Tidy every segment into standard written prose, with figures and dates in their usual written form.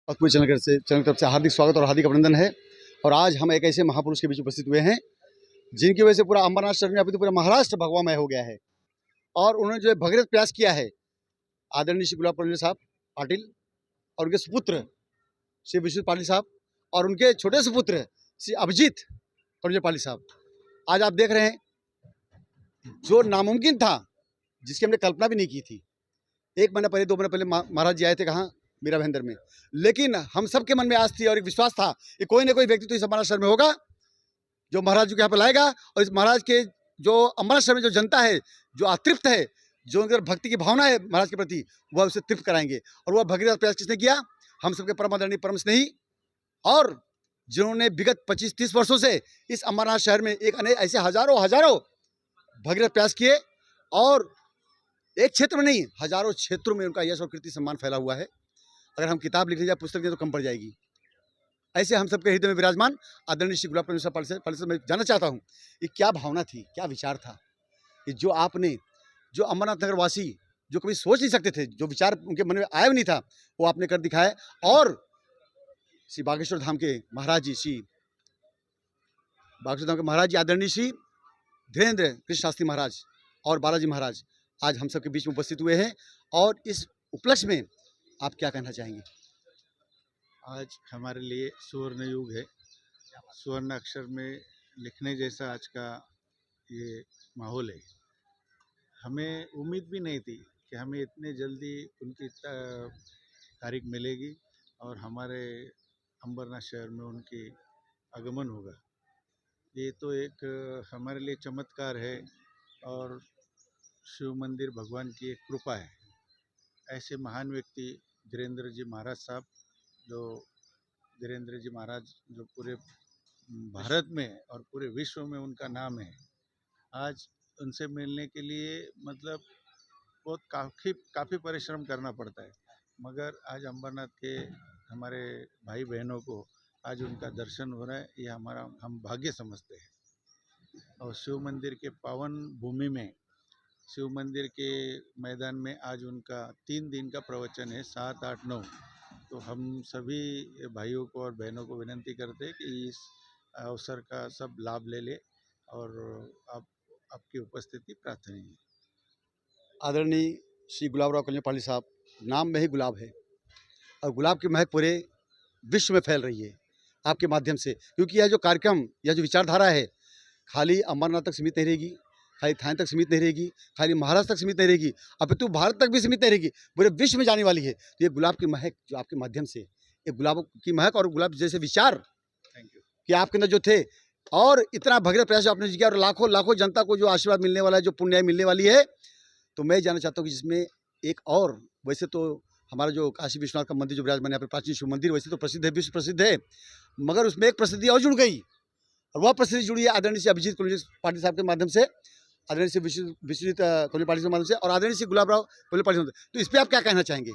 और पूरे चैनल की तरफ से हार्दिक स्वागत और हार्दिक अभिनंदन है। और आज हम एक ऐसे महापुरुष के बीच उपस्थित हुए हैं जिनकी वजह से पूरा अमरनाथ शहर में अभी तो पूरा महाराष्ट्र भगवामय हो गया है। और उन्होंने जो है भगीरथ प्रयास किया है, आदरणीय श्री गुलाब पाटिल साहब पाटिल और उनके सुपुत्र श्री विश्वजीत पाटिल साहब और उनके छोटे सुपुत्र श्री अभिजीत पाटिल पाटिल साहब। आज आप देख रहे हैं जो नामुमकिन था, जिसकी हमने कल्पना भी नहीं की थी। 1 महीना पहले 2 महीना पहले महाराज जी आए थे कहाँ, मीरा भाईंदर में। लेकिन हम सबके मन में आस थी और एक विश्वास था कि कोई ना कोई व्यक्ति तो इस अमरनाथ शहर में होगा जो महाराज जी को यहाँ पर लाएगा। और इस महाराज के जो अमरनाथ शहर में जो जनता है, जो अतृप्त है, जो उनके भक्ति की भावना है महाराज के प्रति, वह उसे तृप्त कराएंगे। और वह भगीरथ प्रयास किसने किया? हम सबके परम आदरणीय परम स्नेही, और जिन्होंने विगत 25-30 वर्षों से इस अमरनाथ शहर में एक ऐसे हजारों हजारों भगीरथ प्रयास किए। और एक क्षेत्र में नहीं, हजारों क्षेत्रों में उनका यश और कीर्ति सम्मान फैला हुआ है। अगर हम किताब लिख जाए, पुस्तक तो कम पड़ जाएगी। ऐसे हम सबके हृदय में विराजमान आदरणीय श्री गुलाब पाटिल साहब, मैं जानना चाहता हूँ कि क्या भावना थी, क्या विचार था कि जो आपने, जो अमरनाथ नगर वासी जो कभी सोच नहीं सकते थे, जो विचार उनके मन में आया भी नहीं था, वो आपने कर दिखाया। और श्री बागेश्वर धाम के महाराज जी, श्री बागेश्वर धाम के महाराज जी आदरणीय श्री धीरेन्द्र कृष्ण शास्त्री महाराज और बालाजी महाराज आज हम सबके बीच में उपस्थित हुए हैं। और इस उपलक्ष्य में आप क्या कहना चाहेंगे? आज हमारे लिए सुवर्ण युग है। स्वर्ण अक्षर में लिखने जैसा आज का ये माहौल है। हमें उम्मीद भी नहीं थी कि हमें इतने जल्दी उनकी तारीख मिलेगी और हमारे अंबरनाथ शहर में उनकी आगमन होगा। ये तो एक हमारे लिए चमत्कार है और शिव मंदिर भगवान की एक कृपा है। ऐसे महान व्यक्ति धीरेन्द्र जी महाराज साहब, जो धीरेन्द्र जी महाराज जो पूरे भारत में और पूरे विश्व में उनका नाम है, आज उनसे मिलने के लिए मतलब बहुत काफ़ी परिश्रम करना पड़ता है। मगर आज अंबरनाथ के हमारे भाई बहनों को आज उनका दर्शन हो रहा है, ये हम भाग्य समझते हैं। और शिव मंदिर के पावन भूमि में, शिव मंदिर के मैदान में आज उनका 3 दिन का प्रवचन है, 7, 8, 9। तो हम सभी भाइयों को और बहनों को विनंती करते हैं कि इस अवसर का सब लाभ ले ले और आपकी उपस्थिति प्रार्थनीय है। आदरणीय श्री गुलाबराव कल्याण पाटिल साहब, नाम में ही गुलाब है और गुलाब की महक पूरे विश्व में फैल रही है आपके माध्यम से। क्योंकि यह जो कार्यक्रम, यह जो विचारधारा है, खाली अमरनाथ तक सीमित नहीं रहेगी, खाली थाने तक सीमित नहीं रहेगी, खाली महाराष्ट्र तक सीमित नहीं रहेगी, अपितु भारत तक भी सीमित नहीं रहेगी, पूरे विश्व में जाने वाली है। तो ये गुलाब की महक जो आपके माध्यम से, ये गुलाब की महक और गुलाब जैसे विचार थैंक यू कि आपके अंदर जो थे, और इतना भगीरथ प्रयास आपने किया, और लाखों लाखों जनता को जो आशीर्वाद मिलने वाला है, जो पुण्याय मिलने वाली है। तो मैं जानना चाहता हूँ कि जिसमें एक और, वैसे तो हमारा जो काशी विश्वनाथ का मंदिर जो विराजमान है, यहाँ पे प्राचीन शिव मंदिर वैसे तो प्रसिद्ध है, विश्व प्रसिद्ध है, मगर उसमें एक प्रसिद्धि और जुड़ गई, और वह प्रसिद्धि जुड़ी है आदरणीय श्री अभिजीत पाटिल साहब के माध्यम से, आदरणीय श्री विश्वजीत पाटिल के माध्यम से, और आदरणीय श्री गुलाबराव पाटिल। तो इस पर आप क्या कहना चाहेंगे?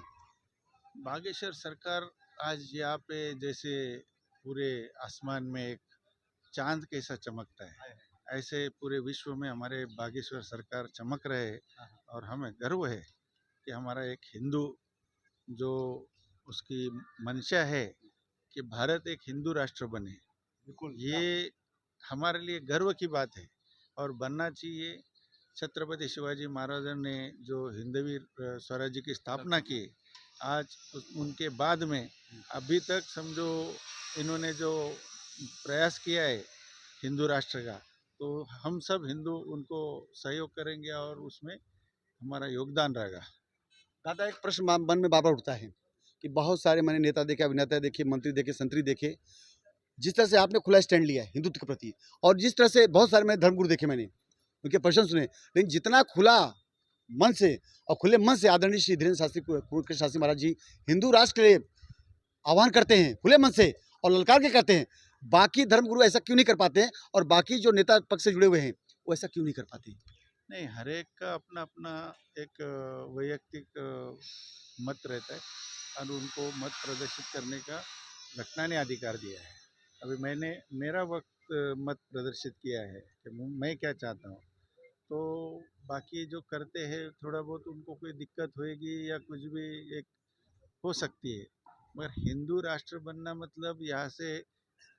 बागेश्वर सरकार आज यहाँ पे जैसे पूरे आसमान में एक चांद कैसा चमकता है, ऐसे पूरे विश्व में हमारे बागेश्वर सरकार चमक रहे हैं। और हमें गर्व है कि हमारा एक हिंदू, जो उसकी मंशा है कि भारत एक हिंदू राष्ट्र बने, ये हमारे लिए गर्व की बात है और बनना चाहिए। छत्रपति शिवाजी महाराज ने जो हिंदवी स्वराज्य की स्थापना की, आज उनके बाद में अभी तक समझो इन्होंने जो प्रयास किया है हिंदू राष्ट्र का, तो हम सब हिंदू उनको सहयोग करेंगे और उसमें हमारा योगदान रहेगा। दादा, एक प्रश्न मन में बार बार उठता है कि बहुत सारे मैंने नेता देखे, अभिनेता देखे, मंत्री देखे, संतरी देखे, जिस तरह से आपने खुला स्टैंड लिया है हिंदुत्व के प्रति, और जिस तरह से बहुत सारे मैंने धर्मगुरु देखे, मैंने उनके प्रश्न सुने, लेकिन जितना खुला मन से और खुले मन से आदरणीय श्री धीरेन्द्र शास्त्री कृष्ण शास्त्री महाराज जी हिंदू राष्ट्र के लिए आह्वान करते हैं, खुले मन से और ललकार के करते हैं, बाकी धर्मगुरु ऐसा क्यों नहीं कर पाते हैं? और बाकी जो नेता पक्ष से जुड़े हुए हैं वो ऐसा क्यों नहीं कर पाते? नहीं, हर एक का अपना अपना एक वैयक्तिक मत रहता है और उनको मत प्रदर्शित करने का घटना ने अधिकार दिया है। अभी मैंने मेरा मत प्रदर्शित किया है कि मैं क्या चाहता हूँ। तो बाकी जो करते हैं थोड़ा बहुत उनको कोई दिक्कत होएगी या कुछ भी एक हो सकती है, मगर हिंदू राष्ट्र बनना मतलब यहाँ से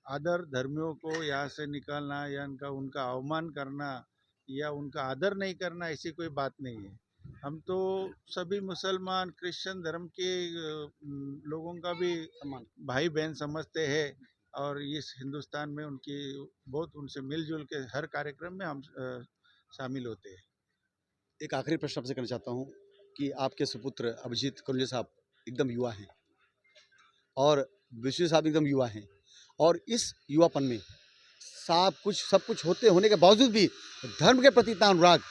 अदर धर्मियों को यहाँ से निकालना या उनका अवमान करना या उनका आदर नहीं करना, ऐसी कोई बात नहीं है। हम तो सभी मुसलमान क्रिश्चियन धर्म के लोगों का भी सम्मान। भाई बहन समझते हैं और इस हिंदुस्तान में उनकी बहुत उनसे मिलजुल के हर कार्यक्रम में हम शामिल होते हैं। एक आखिरी प्रश्न आपसे करना चाहता हूँ कि आपके सुपुत्र अभिजीत करुंजे साहब एकदम युवा हैं और विश्व साहब एकदम युवा हैं, और इस युवापन में सब कुछ होने के बावजूद भी धर्म के प्रति इतना अनुराग,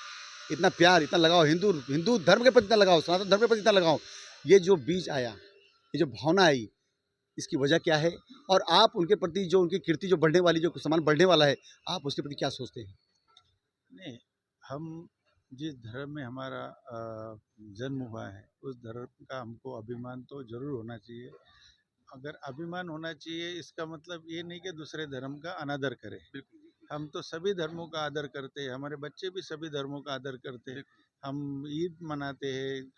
इतना प्यार, इतना लगाव, हिंदू धर्म के प्रति इतना लगाव, सनातन धर्म के प्रति इतना लगाव, ये जो बीज आया, ये जो भावना आई, इसकी वजह क्या है? और आप उनके प्रति जो उनकी कीर्ति जो बढ़ने वाली, जो सम्मान बढ़ने वाला है, आप उसके प्रति क्या सोचते हैं? नहीं, हम जिस धर्म में हमारा जन्म हुआ है उस धर्म का हमको अभिमान तो जरूर होना चाहिए। अगर अभिमान होना चाहिए इसका मतलब ये नहीं कि दूसरे धर्म का अनादर करें। हम तो सभी धर्मों का आदर करते हैं, हमारे बच्चे भी सभी धर्मों का आदर करते हैं। हम ईद मनाते हैं,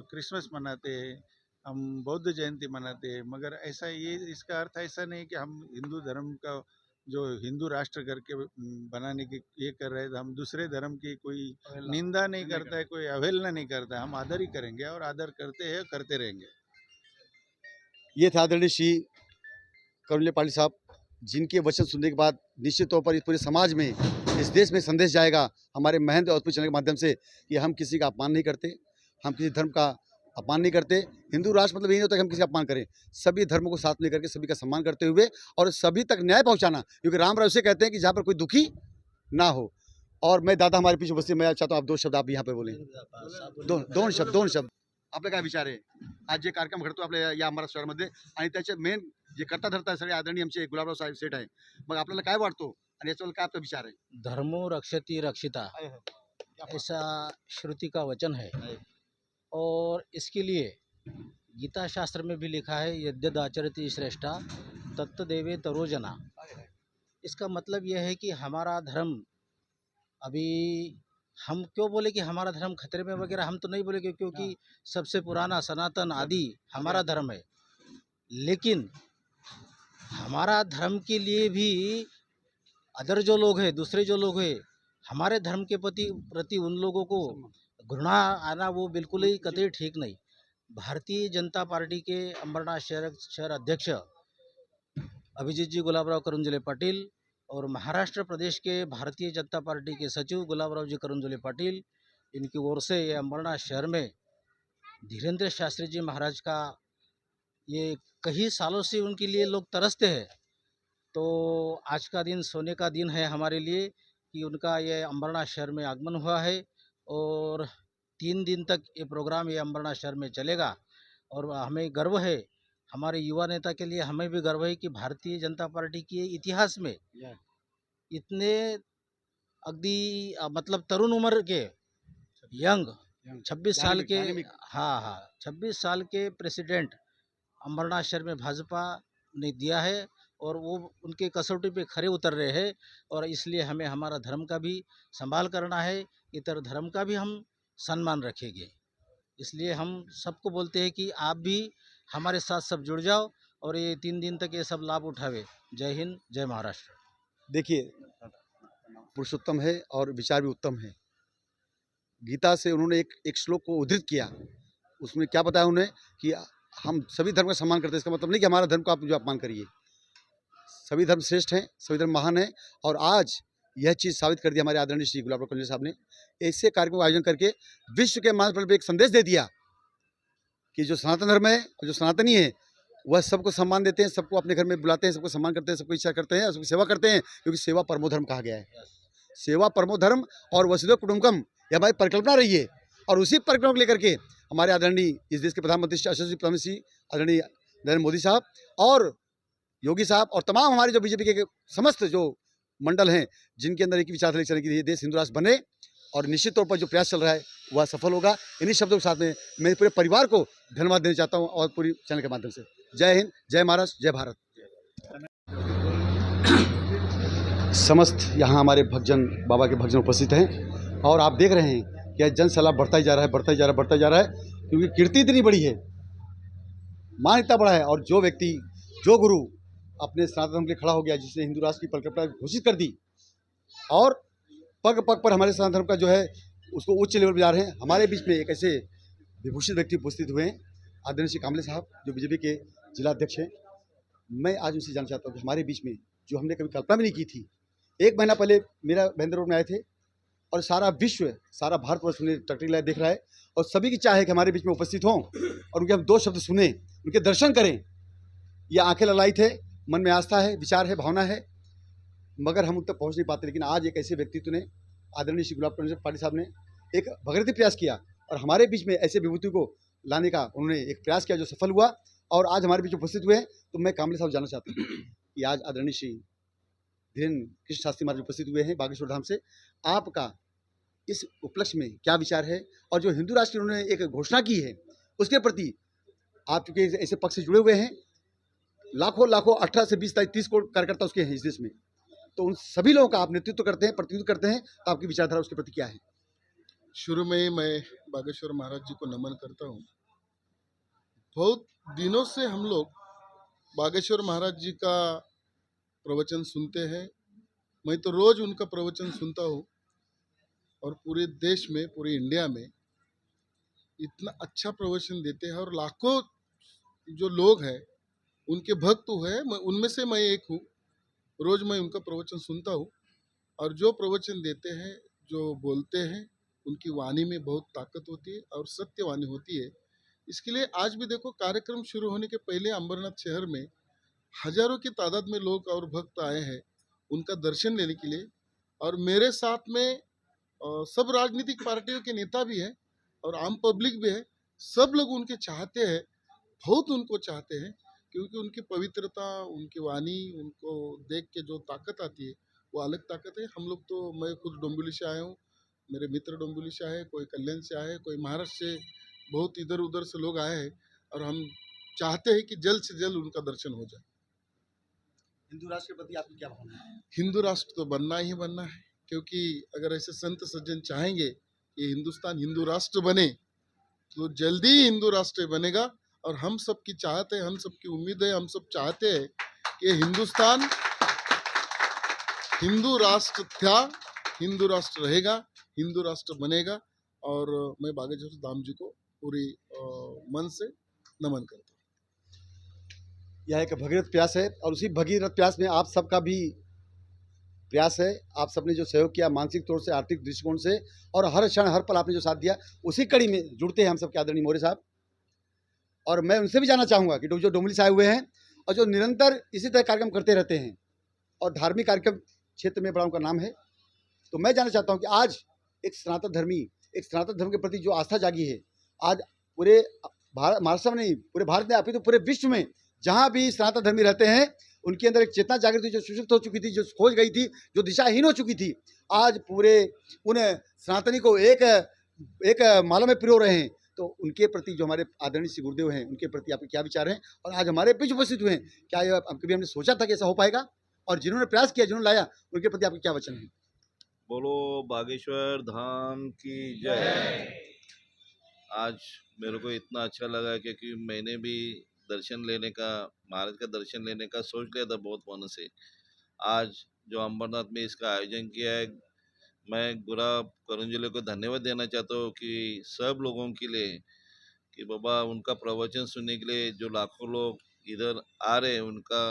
क्रिसमस मनाते हैं, हम बौद्ध जयंती मनाते हैं, मगर ऐसा ये इसका अर्थ ऐसा नहीं कि हम हिंदू धर्म का जो हिंदू राष्ट्र करके बनाने की ये कर रहे हैं। हम दूसरे धर्म की कोई निंदा नहीं करता है, कोई अवहेलना नहीं करता है। हम आदर ही करेंगे और आदर करते हैं, करते रहेंगे। ये थे आदरणीय श्री करुणजय पाटिल साहब, जिनके वचन सुनने के बाद निश्चित तौर पर इस पूरे समाज में, इस देश में संदेश जाएगा हमारे महंत और चैनल के माध्यम से कि हम किसी का अपमान नहीं करते, हम किसी धर्म का अपमान नहीं करते। हिंदू राष्ट्र मतलब ये नहीं होता कि हम किसी का अपमान करें, सभी धर्मों को साथ लेकर के सभी का सम्मान करते हुए और सभी तक न्याय पहुंचाना, क्योंकि राम राव से कहते हैं कि जहाँ पर कोई दुखी ना हो। और मैं दादा हमारे पीछे उपस्थित, मैं चाहता हूँ आप दो शब्द आप यहाँ पे बोलें, दोन शब्द आपले काय विचार आहे? आज जे कार्यक्रम घडतो आपल्या या अमरावती शहरामध्ये आणि त्याचे मेन जे करता धरता सगळे आदरणीय आमचे गुलाबराव साहेब सेठ आहे, मग आपल्याला काय वाटतो आणि याच्यावर काय आपला विचार आहे? धर्मो रक्षति रक्षिता, ऐसा श्रुति का वचन है और इसके लिए गीता शास्त्र में भी लिखा है, यद्यदाचरति श्रेष्ठा तत्तदेवे तरोजना। इसका मतलब यह है कि हमारा धर्म, अभी हम क्यों बोले कि हमारा धर्म खतरे में वगैरह, हम तो नहीं बोलेंगे, क्योंकि सबसे पुराना सनातन आदि हमारा धर्म है। लेकिन हमारा धर्म के लिए भी अदर जो लोग हैं, दूसरे जो लोग हैं, हमारे धर्म के प्रति उन लोगों को घृणा आना वो बिल्कुल ही कतई ठीक नहीं। भारतीय जनता पार्टी के अंबरनाथ शहर अध्यक्ष अभिजीत जी गुलाबराव करुंजले पाटिल और महाराष्ट्र प्रदेश के भारतीय जनता पार्टी के सचिव गुलाबराव जी करुंजले पाटिल, इनकी ओर से ये अंबरनाथ शहर में धीरेन्द्र शास्त्री जी महाराज का ये कई सालों से उनके लिए लोग तरसते हैं। तो आज का दिन सोने का दिन है हमारे लिए कि उनका ये अंबरनाथ शहर में आगमन हुआ है और 3 दिन तक ये प्रोग्राम ये अंबरनाथ शहर में चलेगा। और हमें गर्व है, हमारे युवा नेता के लिए हमें भी गर्व है कि भारतीय जनता पार्टी के इतिहास में इतने अगदी मतलब तरुण उम्र के यंग 26 साल के, हाँ 26 साल के प्रेसिडेंट अंबरनाथ शहर में भाजपा ने दिया है और वो उनके कसौटी पे खरे उतर रहे हैं। और इसलिए हमें हमारा धर्म का भी संभाल करना है, इतर धर्म का भी हम सम्मान रखेंगे। इसलिए हम सबको बोलते हैं कि आप भी हमारे साथ सब जुड़ जाओ और ये 3 दिन तक ये सब लाभ उठावे। जय हिंद, जय महाराष्ट्र। देखिए, पुरुषोत्तम है और विचार भी उत्तम है। गीता से उन्होंने एक श्लोक को उद्धृत किया, उसमें क्या बताया उन्हें कि हम सभी धर्म का सम्मान करते हैं। इसका मतलब नहीं कि हमारा धर्म को आप जो अपमान करिए, सभी धर्म श्रेष्ठ हैं, सभी धर्म महान हैं। और आज यह चीज़ साबित कर दी हमारे आदरणीय श्री गुलाबराव करुंजले साहब ने, ऐसे कार्यक्रम का आयोजन करके विश्व के मंच पर एक संदेश दे दिया कि जो सनातन धर्म है और जो सनातनी है वह सबको सम्मान देते हैं, सबको अपने घर में बुलाते हैं, सबको सम्मान करते हैं, सबको इच्छा करते हैं, सबकी सेवा करते हैं, क्योंकि सेवा परमो धर्म कहा गया है। सेवा परमो धर्म और वसुधैव कुटुंबकम ये हमारी परिकल्पना रही है। और उसी परिकल्पना को लेकर के हमारे आदरणीय इस देश के प्रधानमंत्री श्री आदरणीय नरेंद्र मोदी साहब और योगी साहब और तमाम हमारे जो बीजेपी के समस्त जो मंडल हैं, जिनके अंदर एक विचारधारा चलने की देश हिंदू राष्ट्र बने, और निश्चित तौर पर जो प्रयास चल रहा है वह सफल होगा। इन्हीं शब्दों के साथ में मैं पूरे परिवार को धन्यवाद देना चाहता हूँ और पूरी चैनल के माध्यम से। जय हिंद, जय महाराष्ट्र, जय भारत। समस्त यहाँ हमारे भक्तजन, बाबा के भक्तजन उपस्थित हैं और आप देख रहे हैं कि जन सैलाब बढ़ता ही जा रहा है, क्योंकि कीर्ति इतनी बड़ी है। मान इतना बड़ा है। और जो व्यक्ति, जो गुरु अपने सनातन धर्म के लिए खड़ा हो गया, जिसने हिंदू राष्ट्र की परिकल्पना घोषित कर दी और पग पग पर हमारे सनातन धर्म का जो है उसको उच्च लेवल पर जा रहे हैं। हमारे बीच में एक ऐसे विभूषित व्यक्ति उपस्थित हुए हैं, आदरणीय श्री कामले साहब, जो बीजेपी के जिला अध्यक्ष हैं। मैं आज उनसे जानना चाहता हूँ कि हमारे बीच में जो हमने कभी कल्पना भी नहीं की थी, 1 महीना पहले मेरा महेंद्र रोड में आए थे और सारा विश्व, सारा भारतवर्ष उन्हें टकटकी लाए देख रहा है और सभी की चाह है कि हमारे बीच में उपस्थित हों और उनके हम 2 शब्द सुने, उनके दर्शन करें। ये आंखें ललायित है, मन में आस्था है, विचार है, भावना है, मगर हम उन तक पहुँच नहीं पाते। लेकिन आज एक ऐसे व्यक्तित्व ने, आदरणीय श्री गुलाब कृष्ण पाटिल साहब ने एक भगीरथी प्रयास किया और हमारे बीच में ऐसे विभूति को लाने का उन्होंने एक प्रयास किया जो सफल हुआ और आज हमारे बीच उपस्थित हुए हैं। तो मैं कामले साहब जानना चाहता हूँ कि आज आदरणीय श्री धीरेन्द्र कृष्ण शास्त्री महाराज उपस्थित हुए हैं बागेश्वर धाम से, आपका इस उपलक्ष्य में क्या विचार है? और जो हिंदू राष्ट्र उन्होंने एक घोषणा की है उसके प्रति आप चूंकि ऐसे पक्ष से जुड़े हुए हैं, लाखों 18 से 20 30 करोड़ कार्यकर्ता उसके हैं इस देश में, तो उन सभी लोगों का आप नेतृत्व करते हैं, प्रतिनिधित्व करते हैं, तो आपकी विचारधारा उसके प्रति क्या है? शुरू में ही मैं बागेश्वर महाराज जी को नमन करता हूँ। बहुत दिनों से हम लोग बागेश्वर महाराज जी का प्रवचन सुनते हैं। मैं तो रोज उनका प्रवचन सुनता हूँ और पूरे देश में, पूरे इंडिया में इतना अच्छा प्रवचन देते हैं और लाखों जो लोग हैं उनके भक्त हैं, उनमें से मैं एक हूँ। रोज मैं उनका प्रवचन सुनता हूँ और जो प्रवचन देते हैं, जो बोलते हैं, उनकी वाणी में बहुत ताकत होती है और सत्य वाणी होती है। इसके लिए आज भी देखो, कार्यक्रम शुरू होने के पहले अंबरनाथ शहर में हजारों की तादाद में लोग और भक्त आए हैं उनका दर्शन लेने के लिए। और मेरे साथ में सब राजनीतिक पार्टियों के नेता भी हैं और आम पब्लिक भी है। सब लोग उनके चाहते हैं, बहुत उनको चाहते हैं, क्योंकि उनकी पवित्रता, उनकी वाणी, उनको देख के जो ताकत आती है वो अलग ताकत है। हम लोग तो, मैं खुद डोंबिवली से आया हूँ, मेरे मित्र डोंबिवली से आए, कोई कल्याण से आए, कोई महाराष्ट्र से, बहुत इधर उधर से लोग आए हैं और हम चाहते हैं कि जल्द से जल्द उनका दर्शन हो जाए। हिंदू राष्ट्र के प्रति आपकी क्या भावना है? हिंदू राष्ट्र तो बनना ही बनना है, क्योंकि अगर ऐसे संत सज्जन चाहेंगे कि हिंदुस्तान हिंदू राष्ट्र बने तो जल्दी ही हिंदू राष्ट्र बनेगा। और हम सब की चाहत है, हम सब की उम्मीद है, हम सब चाहते हैं कि हिंदुस्तान हिंदू राष्ट्र था, हिंदू राष्ट्र रहेगा, हिंदू राष्ट्र बनेगा। और मैं बागेश्वर धाम जी को पूरी मन से नमन करता हूँ। यह एक भगीरथ प्रयास है और उसी भगीरथ प्रयास में आप सबका भी प्रयास है। आप सबने जो सहयोग किया मानसिक तौर से, आर्थिक दृष्टिकोण से, और हर क्षण हर पल आपने जो साथ दिया, उसी कड़ी में जुड़ते हैं हम सबके आदरणीय मौर्य साहब। और मैं उनसे भी जानना चाहूँगा कि जो डोंबिवली से आए हुए हैं और जो निरंतर इसी तरह कार्यक्रम करते रहते हैं और धार्मिक कार्यक्रम क्षेत्र में बड़ा उनका नाम है, तो मैं जानना चाहता हूँ कि आज एक सनातन धर्मी, एक सनातन धर्म के प्रति जो आस्था जागी है, आज पूरे महाराष्ट्र में नहीं, पूरे भारत में, अभी तो पूरे विश्व में जहाँ भी सनातन धर्मी रहते हैं उनके अंदर एक चेतना जागृत हुई, जो सुषुप्त हो चुकी थी, जो खोज गई थी, जो दिशाहीन हो चुकी थी, आज पूरे उन सनातनी को एक माला में पिरो रहे हैं। तो उनके प्रति जो हमारे आदरणीय श्री गुरुदेव हैं, उनके प्रति आपके क्या विचार हैं? और आज हमारे बीच उपस्थित हुए हैं, क्या ये कभी हमने सोचा था कि ऐसा हो पाएगा? और जिन्होंने प्रयास किया, जिन्होंने लाया, उनके प्रति आपके क्या वचन है? बोलो बागेश्वर धाम की जय। आज मेरे को इतना अच्छा लगा क्योंकि मैंने भी दर्शन लेने का, महाराज का दर्शन लेने का सोच लिया था बहुत मन से। आज जो अंबरनाथ में इसका आयोजन किया है, मैं गुलाब करंजले को धन्यवाद देना चाहता हूँ कि सब लोगों के लिए, कि बाबा उनका प्रवचन सुनने के लिए जो लाखों लोग इधर आ रहे हैं, उनका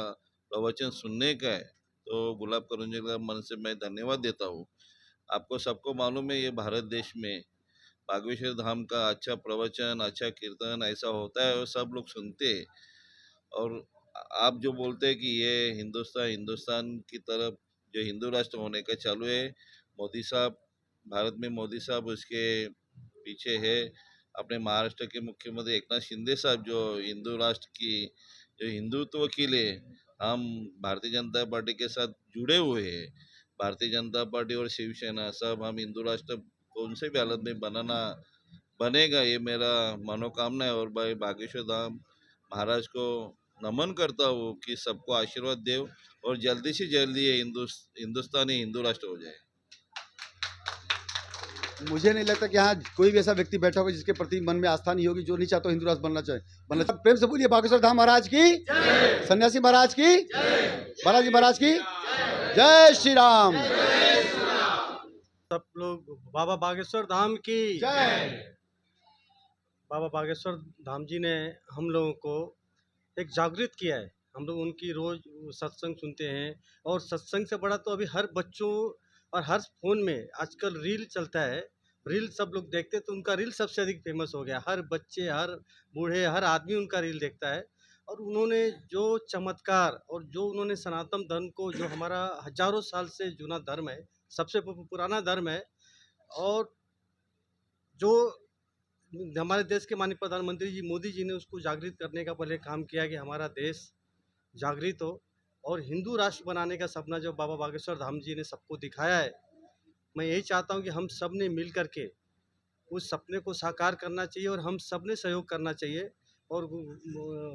प्रवचन सुनने का है, तो गुलाब करंजले का मन से मैं धन्यवाद देता हूँ। आपको सबको मालूम है, ये भारत देश में बागेश्वर धाम का अच्छा प्रवचन, अच्छा कीर्तन ऐसा होता है और सब लोग सुनते हैं। और आप जो बोलते हैं कि ये हिंदुस्तान की तरफ जो हिंदू राष्ट्र होने का चालू है, मोदी साहब, भारत में मोदी साहब उसके पीछे है। अपने महाराष्ट्र के मुख्यमंत्री एकनाथ शिंदे साहब जो हिंदू राष्ट्र की, जो हिंदुत्व के लिए हम भारतीय जनता पार्टी के साथ जुड़े हुए हैं। भारतीय जनता पार्टी और शिवसेना सब हम हिंदू राष्ट्र कौन से भी हालत में बनेगा, ये मेरा मनोकामना है। और भाई बागेश्वर धाम महाराज को नमन करता हूँ कि सबको आशीर्वाद दे और जल्दी से जल्दी ये हिंदुस्तानी हिंदू राष्ट्र हो जाए। मुझे नहीं लगता कि यहाँ कोई भी ऐसा व्यक्ति बैठा होगा जिसके प्रति मन में आस्था नहीं होगी, जो नहीं चाहता हिंदू राष्ट्र बनना चाहे। प्रेम से बोलिए बागेश्वर धाम महाराज की, सन्यासी महाराज की, बालाजी महाराज की जय श्री राम। सब लोग बाबा बागेश्वर धाम की जय। बाबा बागेश्वर धाम जी ने हम लोगों को एक जागृत किया है। हम लोग उनकी रोज सत्संग सुनते हैं, और सत्संग से बड़ा तो अभी हर बच्चों और हर फोन में आजकल रील चलता है। रील सब लोग देखते हैं, तो उनका रील सबसे अधिक फेमस हो गया। हर बच्चे, हर बूढ़े, हर आदमी उनका रील देखता है। और उन्होंने जो चमत्कार और जो उन्होंने सनातन धर्म को, जो हमारा हजारों साल से जुना धर्म है, सबसे पुराना धर्म है, और जो हमारे देश के माननीय प्रधानमंत्री जी मोदी जी ने उसको जागृत करने का पहले काम किया कि हमारा देश जागृत हो और हिंदू राष्ट्र बनाने का सपना जो बाबा बागेश्वर धाम जी ने सबको दिखाया है। मैं यही चाहता हूं कि हम सब ने मिल करके उस सपने को साकार करना चाहिए, और हम सब ने सहयोग करना चाहिए। और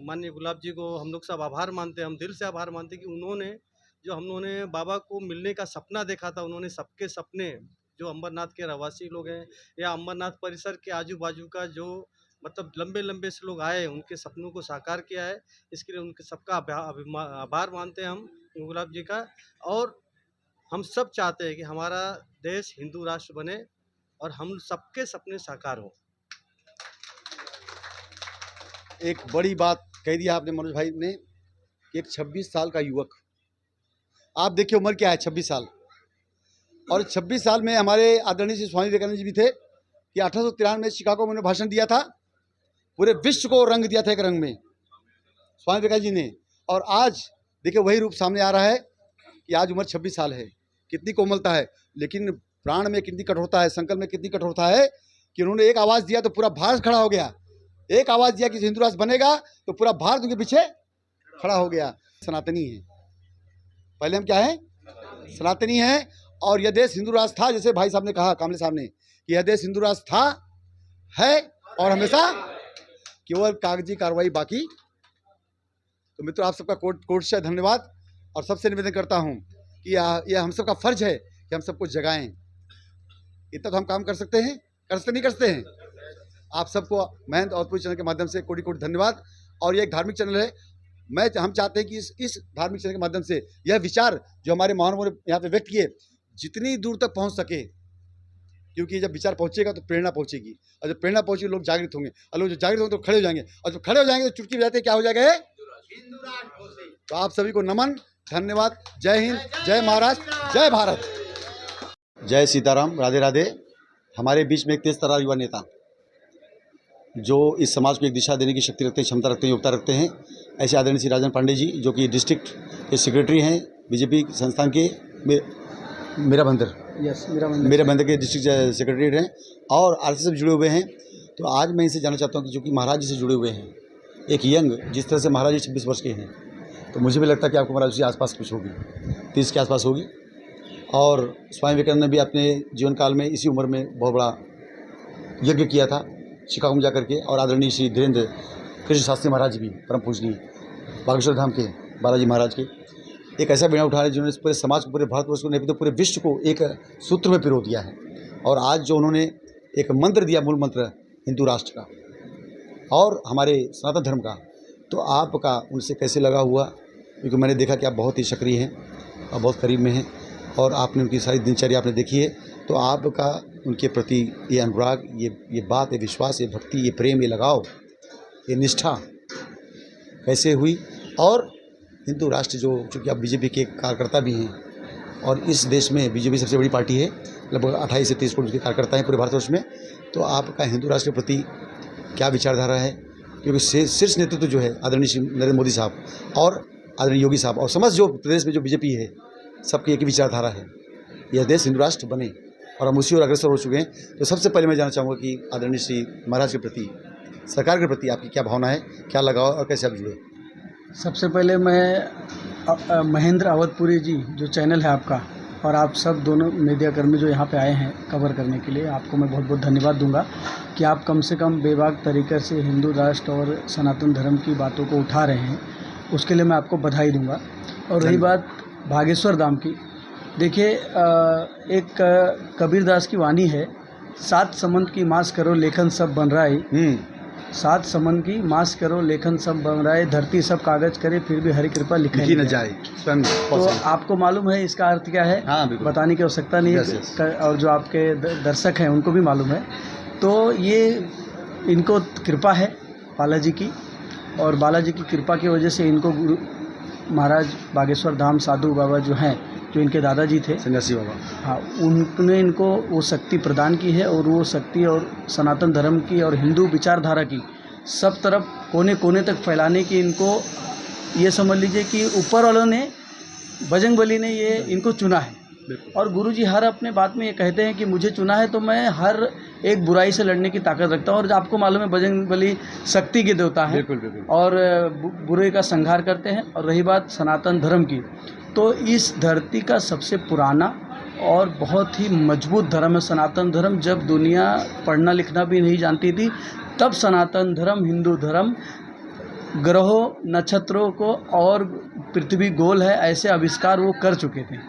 माननीय गुलाब जी को हम लोग सब आभार मानते हैं, हम दिल से आभार मानते हैं कि उन्होंने जो हमने बाबा को मिलने का सपना देखा था, उन्होंने सबके सपने, जो अमरनाथ के रहवासी लोग हैं या अमरनाथ परिसर के आजू बाजू का जो मतलब लंबे लंबे से लोग आए, उनके सपनों को साकार किया है। इसके लिए उनके सबका आभार मानते हैं हम गुलाब जी का। और हम सब चाहते हैं कि हमारा देश हिंदू राष्ट्र बने और हम सबके सपने साकार हों। एक बड़ी बात कह दिया आपने मनोज भाई ने कि एक 26 साल का युवक, आप देखिए उम्र क्या है 26 साल, और 26 साल में हमारे आदरणीय श्री स्वामी विवेकानंद जी भी थे कि 1893 में शिकागो में उन्होंने भाषण दिया था, पूरे विश्व को रंग दिया था एक रंग में स्वामी विवेकानंद जी ने। और आज देखिए वही रूप सामने आ रहा है कि आज उम्र 26 साल है, कितनी कोमलता है, लेकिन प्राण में कितनी कठोरता है, संकल्प में कितनी कठोरता है कि उन्होंने एक आवाज़ दिया तो पूरा भारत खड़ा हो गया। एक आवाज़ दिया कि हिंदू राष्ट्र बनेगा तो पूरा भारत उनके पीछे खड़ा हो गया। सनातनी है, पहले हम क्या है, सनातनी है। और यह देश हिंदू राष्ट्र था, जैसे भाई साहब ने कहा, कामले साहब ने, कि यह देश हिंदू राष्ट्र था, है और हमेशा, केवल कागजी कार्रवाई बाकी। तो मित्रों, आप सबका कोट से धन्यवाद, और सबसे निवेदन करता हूं कि यह हम सबका फर्ज है कि हम सबको जगाएं। इतना तो हम काम कर सकते हैं, नहीं कर सकते हैं। आप सबको महंत और पूरी चैनल के माध्यम से कोटि कोटि धन्यवाद। और ये एक धार्मिक चैनल है, हम चाहते हैं कि इस धार्मिक चैनल के माध्यम से यह विचार जो हमारे महानुभावों ने यहाँ पे व्यक्त किए जितनी दूर तक पहुँच सके, क्योंकि जब विचार पहुँचेगा तो प्रेरणा पहुँचेगी, और जब प्रेरणा पहुँचेगी लोग जागृत होंगे, और लोग जो जागृत होंगे तो खड़े हो जाएंगे, और जब खड़े हो जाएंगे तो चुटकी बजाते क्या हो जाएगा, तो आप सभी को नमन, धन्यवाद। जय हिंद, जय महाराष्ट्र, जय भारत, जय सीताराम, राधे राधे। हमारे बीच में एक तेज तर्रार युवा नेता जो इस समाज को एक दिशा देने की शक्ति रखते हैं, क्षमता रखते हैं, योग्यता रखते हैं, ऐसे आदरणीय श्री राजन पांडे जी, जो कि डिस्ट्रिक्ट के सेक्रेटरी हैं बीजेपी संस्थान के, मेरा बंदर के डिस्ट्रिक्ट सेक्रेटरी हैं, और आरएसएस से जुड़े हुए हैं। तो आज मैं इनसे जानना चाहता हूँ कि जो कि महाराज जी से जुड़े हुए हैं, एक यंग, जिस तरह से महाराज जी 26 वर्ष के हैं, तो मुझे भी लगता है कि आपको महाराज जी आसपास कुछ होगी, 30 के आसपास होगी। और स्वामी विवेकानंद ने भी अपने जीवन काल में इसी उम्र में बहुत बड़ा यज्ञ किया था शिकागो में जाकर के। और आदरणीय श्री धीरेन्द्र कृष्ण शास्त्री महाराज भी, परम पूजनीय बागेश्वर धाम के बालाजी महाराज के, एक ऐसा बीड़ा उठा है जिन्होंने पूरे समाज को, पूरे भारतवर्ष को, नहीं तो पूरे विश्व को एक सूत्र में पिरो दिया है। और आज जो उन्होंने एक मंत्र दिया, मूल मंत्र हिंदू राष्ट्र का और हमारे सनातन धर्म का, तो आपका उनसे कैसे लगा हुआ, क्योंकि मैंने देखा कि आप बहुत ही सक्रिय हैं और बहुत करीब में हैं, और आपने उनकी सारी दिनचर्या आपने देखी है, तो आपका उनके प्रति ये अनुराग, ये बात, ये विश्वास, ये भक्ति, ये प्रेम, ये लगाव, ये निष्ठा कैसे हुई। और हिंदू राष्ट्र जो, चूँकि आप बीजेपी के कार्यकर्ता भी हैं, और इस देश में बीजेपी सबसे बड़ी पार्टी है, लगभग 28 से 30 करोड़ के कार्यकर्ता हैं पूरे भारतवर्ष में, तो आपका हिंदू राष्ट्र के प्रति क्या विचारधारा है? क्योंकि शीर्ष नेतृत्व जो है आदरणीय श्री नरेंद्र मोदी साहब और आदरणीय योगी साहब और समस्त जो प्रदेश में जो बीजेपी है, सबकी एक ही विचारधारा है, यह देश हिंदू राष्ट्र बने, और हम उसी ओर अग्रसर हो चुके हैं। तो सबसे पहले मैं जानना चाहूँगा कि आदरणीय श्री महाराज के प्रति, सरकार के प्रति आपकी क्या भावना है, क्या लगाव, और कैसे आप जुड़े? सबसे पहले मैं महेंद्र अवधपुरी जी, जो चैनल है आपका, और आप सब दोनों मीडिया कर्मी जो यहाँ पे आए हैं कवर करने के लिए, आपको मैं बहुत बहुत धन्यवाद दूंगा कि आप कम से कम बेबाक तरीके से हिंदू राष्ट्र और सनातन धर्म की बातों को उठा रहे हैं, उसके लिए मैं आपको बधाई दूंगा। और रही बात बागेश्वर धाम की, देखिए एक कबीरदास की वाणी है, सात समंद की मास करो लेखन सब बन रहा है, सात समंद की मास करो लेखन सब बन रहा है, धरती सब कागज करे फिर भी हरि कृपा लिखी न जाए। स्वयं तो आपको मालूम है इसका अर्थ क्या है? हाँ, बिल्कुल। बताने की आवश्यकता नहीं यस, है यस। और जो आपके दर्शक हैं उनको भी मालूम है। तो ये इनको कृपा है बालाजी की, और बालाजी की कृपा की वजह से इनको गुरु महाराज बागेश्वर धाम साधु बाबा जो हैं, जो इनके दादाजी थे सन्यासी बाबा, हाँ, उन्होंने इनको वो शक्ति प्रदान की है, और वो शक्ति और सनातन धर्म की और हिंदू विचारधारा की सब तरफ कोने कोने तक फैलाने की इनको, ये समझ लीजिए कि ऊपर वालों ने, बजरंगबली ने ये इनको चुना है। और गुरुजी हर अपने बात में ये कहते हैं कि मुझे चुना है तो मैं हर एक बुराई से लड़ने की ताकत रखता हूँ। और आपको मालूम है बजरंगबली शक्ति के देवता हैं, बिल्कुल बिल्कुल, और बुरे का संहार करते हैं। और रही बात सनातन धर्म की, तो इस धरती का सबसे पुराना और बहुत ही मजबूत धर्म है सनातन धर्म। जब दुनिया पढ़ना लिखना भी नहीं जानती थी, तब सनातन धर्म, हिंदू धर्म ग्रहों, नक्षत्रों को और पृथ्वी गोल है ऐसे आविष्कार वो कर चुके थे।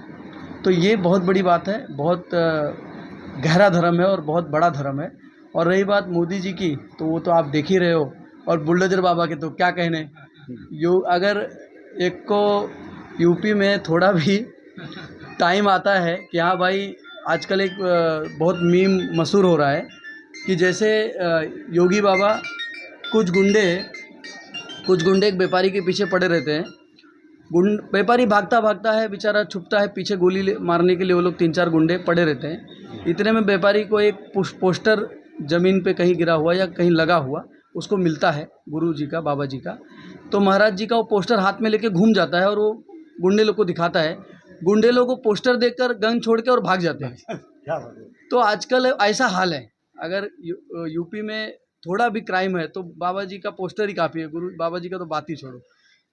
तो ये बहुत बड़ी बात है, बहुत गहरा धर्म है और बहुत बड़ा धर्म है। और रही बात मोदी जी की, तो वो तो आप देख ही रहे हो, और बुलडोजर बाबा के तो क्या कहने। अगर एक को यूपी में थोड़ा भी टाइम आता है कि हाँ भाई, आजकल एक बहुत मीम मशहूर हो रहा है कि जैसे योगी बाबा, कुछ गुंडे एक व्यापारी के पीछे पड़े रहते हैं। व्यापारी भागता है, बेचारा छुपता है पीछे, गोली मारने के लिए वो लोग 3-4 गुंडे पड़े रहते हैं। इतने में व्यापारी को एक पोस्टर ज़मीन पे कहीं गिरा हुआ या कहीं लगा हुआ उसको मिलता है, गुरु जी का, बाबा जी का। तो महाराज जी का वो पोस्टर हाथ में लेके घूम जाता है और वो गुंडे लोग को दिखाता है। गुंडे लोग को पोस्टर देखकर गन छोड़ के और भाग जाते हैं। तो आजकल ऐसा हाल है। अगर यूपी में थोड़ा भी क्राइम है तो बाबा जी का पोस्टर ही काफ़ी है, गुरु बाबा जी का तो बात ही छोड़ो।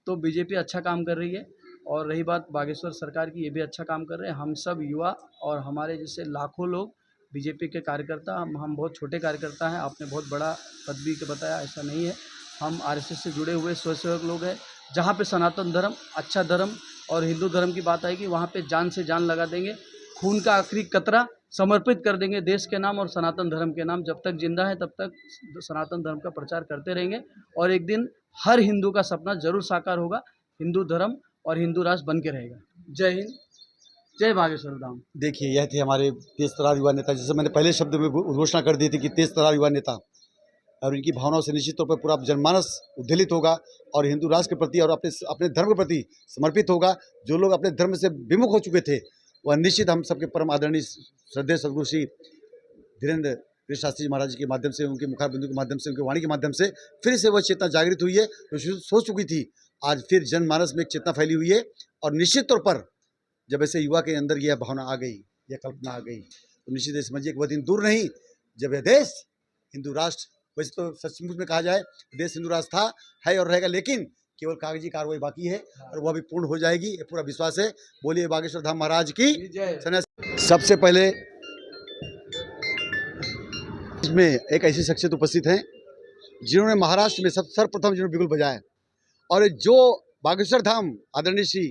तो बीजेपी अच्छा काम कर रही है। और रही बात बागेश्वर सरकार की, ये भी अच्छा काम कर रहे हैं। हम सब युवा और हमारे जैसे लाखों लोग बीजेपी के कार्यकर्ता, हम बहुत छोटे कार्यकर्ता हैं। आपने बहुत बड़ा पदवी के बताया, ऐसा नहीं है। हम आरएसएस से जुड़े हुए स्वयंसेवक लोग हैं। जहाँ पे सनातन धर्म, अच्छा धर्म और हिंदू धर्म की बात आएगी, वहाँ पे जान से जान लगा देंगे, खून का आखिरी कतरा समर्पित कर देंगे देश के नाम और सनातन धर्म के नाम। जब तक जिंदा है तब तक सनातन धर्म का प्रचार करते रहेंगे, और एक दिन हर हिंदू का सपना जरूर साकार होगा। हिंदू धर्म और हिंदू राष्ट्र बन के रहेगा। जय हिंद, जय बागेश्वर धाम। देखिए, यह थे हमारे तेज तर्रार युवा नेता, जैसे मैंने पहले शब्द में घोषणा कर दी थी कि तेज तर्रार युवा नेता, और इनकी भावनाओं से निश्चित तौर पर पूरा जनमानस उद्वेलित होगा और हिंदू राष्ट्र के प्रति और अपने धर्म के प्रति समर्पित होगा। जो लोग अपने धर्म से विमुख हो चुके थे, वह निश्चित हम सबके परम आदरणीय श्रद्धेय सदगुरु श्री धीरेन्द्र कृष्ण शास्त्री जी महाराज के माध्यम से, उनके मुखारबिंदु के माध्यम से, उनकी वाणी के माध्यम से फिर से वह चेतना जागृत हुई है जो सो चुकी थी। आज फिर जनमानस में एक चेतना फैली हुई है, और निश्चित तौर पर जब ऐसे युवा के अंदर यह भावना आ गई, यह कल्पना आ गई, तो निश्चित ही समझिए कि वह दिन दूर नहीं जब यह देश हिंदू राष्ट्र, वैसे तो सचमुच में कहा जाए देश हिंदू राष्ट्र था, है और रहेगा, लेकिन केवल कागजी कार्रवाई बाकी है और वह भी पूर्ण हो जाएगी, ये पूरा विश्वास है। बोलिए बागेश्वर धाम महाराज की जय। सबसे पहले इसमें एक ऐसी शख्सियत उपस्थित हैं जिन्होंने महाराष्ट्र में सर्वप्रथम जिन्होंने बिगुल बजाया, और जो बागेश्वर धाम आदरणीय श्री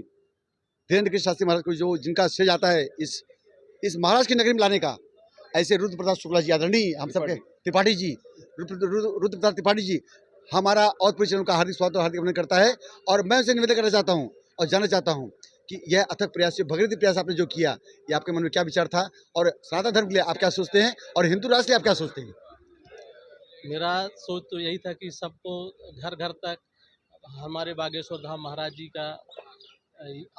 धीरेन्द्र कृष्ण शास्त्री महाराज को जो जिनका श्रेय जाता है इस महाराष्ट्र की नगरी में लाने का, ऐसे रुद्र प्रताप शुक्ला जी आदरणीय, हम सबके त्रिपाठी जी, रुद्र प्रताप त्रिपाठी जी, हमारा और पूरे चैनल का हार्दिक स्वागत और हार्दिक अभिनंदन करता है। और मैं उनसे निवेदन करना चाहता हूँ और जानना चाहता हूँ कि यह अथक प्रयास, भगीरथ प्रयास आपने जो किया, ये आपके मन में क्या विचार था, और सनातन धर्म के लिए आप क्या सोचते हैं, और हिंदू राष्ट्र के लिए आप क्या सोचते हैं? मेरा सोच तो यही था कि सबको घर घर तक हमारे बागेश्वर धाम महाराज जी का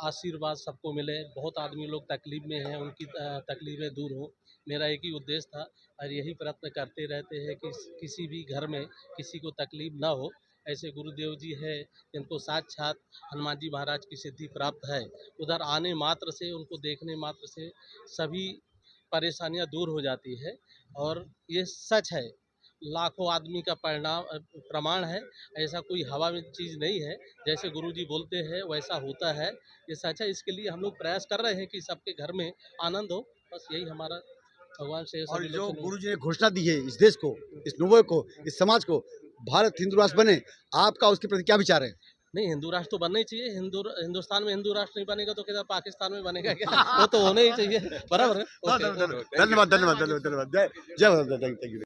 आशीर्वाद सबको मिले। बहुत आदमी लोग तकलीफ में हैं, उनकी तकलीफें दूर हो, मेरा एक ही उद्देश्य था। और यही प्रयत्न करते रहते हैं कि किसी भी घर में किसी को तकलीफ ना हो। ऐसे गुरुदेव जी है जिनको साक्षात हनुमान जी महाराज की सिद्धि प्राप्त है। उधर आने मात्र से, उनको देखने मात्र से सभी परेशानियां दूर हो जाती है, और ये सच है, लाखों आदमी का प्रमाण है। ऐसा कोई हवा में चीज़ नहीं है, जैसे गुरुजी बोलते हैं वैसा होता है, ये सच है। इसके लिए हम लोग प्रयास कर रहे हैं कि सबके घर में आनंद हो, बस यही हमारा भगवान से। और जो गुरु जी ने घोषणा दी है इस देश को, इस नोवे को, इस समाज को, भारत हिंदू राष्ट्र बने, आपका उसके प्रति क्या विचार है? नहीं, हिंदू राष्ट्र तो बनना ही चाहिए। हिंदुस्तान में हिंदू राष्ट्र नहीं बनेगा तो किधर पाकिस्तान में बनेगा क्या? वो तो होना ही चाहिए। बराबर है। Okay, okay. धन्यवाद धन्यवाद धन्यवाद धन्यवाद जय जय भारत, थैंक यू।